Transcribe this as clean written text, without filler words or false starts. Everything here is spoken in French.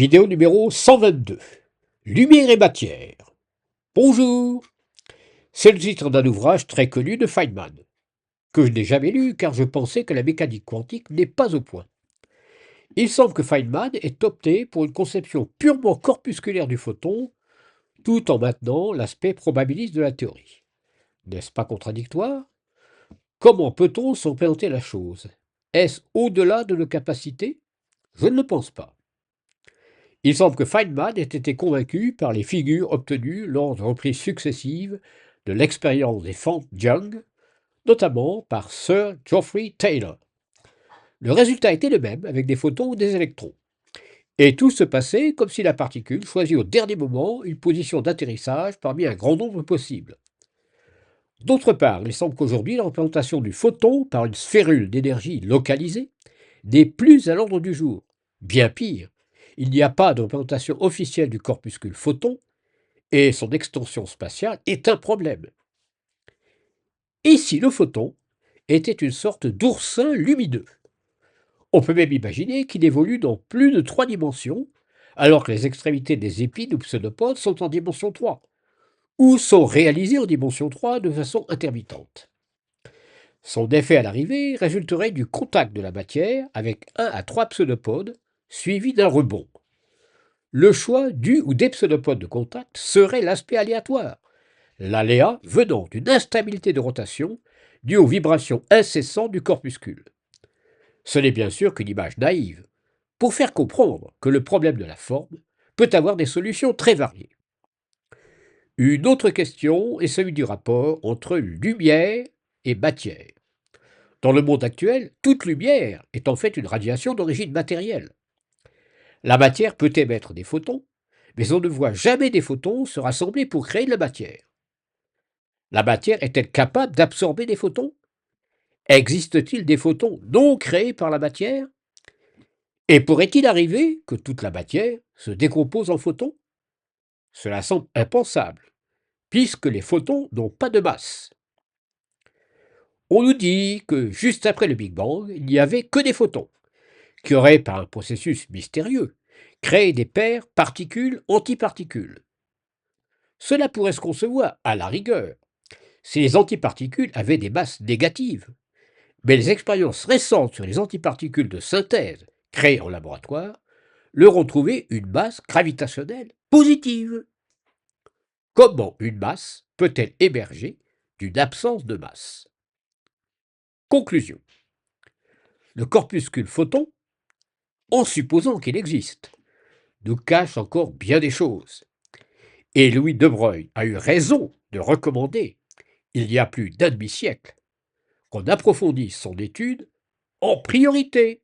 Vidéo numéro 122. Lumière et matière. Bonjour. C'est le titre d'un ouvrage très connu de Feynman, que je n'ai jamais lu car je pensais que la mécanique quantique n'est pas au point. Il semble que Feynman ait opté pour une conception purement corpusculaire du photon, tout en maintenant l'aspect probabiliste de la théorie. N'est-ce pas contradictoire? Comment peut-on s'en présenter la chose? Est-ce au-delà de nos capacités? Je ne le pense pas. Il semble que Feynman ait été convaincu par les figures obtenues lors de reprises successives de l'expérience des fentes Young, notamment par Sir Geoffrey Taylor. Le résultat était le même avec des photons ou des électrons. Et tout se passait comme si la particule choisit au dernier moment une position d'atterrissage parmi un grand nombre possible. D'autre part, il semble qu'aujourd'hui la représentation du photon par une sphérule d'énergie localisée n'est plus à l'ordre du jour. Bien pire, il n'y a pas de représentation officielle du corpuscule photon et son extension spatiale est un problème. Et si le photon était une sorte d'oursin lumineux? On peut même imaginer qu'il évolue dans plus de 3 dimensions, alors que les extrémités des épines ou pseudopodes sont en dimension 3, ou sont réalisées en dimension 3 de façon intermittente. Son effet à l'arrivée résulterait du contact de la matière avec 1 à 3 pseudopodes, suivi d'un rebond. Le choix du ou des pseudopodes de contact serait l'aspect aléatoire, l'aléa venant d'une instabilité de rotation due aux vibrations incessantes du corpuscule. Ce n'est bien sûr qu'une image naïve, pour faire comprendre que le problème de la forme peut avoir des solutions très variées. Une autre question est celui du rapport entre lumière et matière. Dans le monde actuel, toute lumière est en fait une radiation d'origine matérielle. La matière peut émettre des photons, mais on ne voit jamais des photons se rassembler pour créer de la matière. La matière est-elle capable d'absorber des photons? Existe-t-il des photons non créés par la matière? Et pourrait-il arriver que toute la matière se décompose en photons? Cela semble impensable, puisque les photons n'ont pas de masse. On nous dit que juste après le Big Bang, il n'y avait que des photons, qui auraient, par un processus mystérieux, créé des paires particules-antiparticules. Cela pourrait se concevoir, à la rigueur, si les antiparticules avaient des masses négatives. Mais les expériences récentes sur les antiparticules de synthèse créées en laboratoire leur ont trouvé une masse gravitationnelle positive. Comment une masse peut-elle émerger d'une absence de masse? Conclusion. Le corpuscule photon, en supposant qu'il existe, nous cache encore bien des choses. Et Louis de Broglie a eu raison de recommander, il y a plus d'un demi-siècle, qu'on approfondisse son étude en priorité.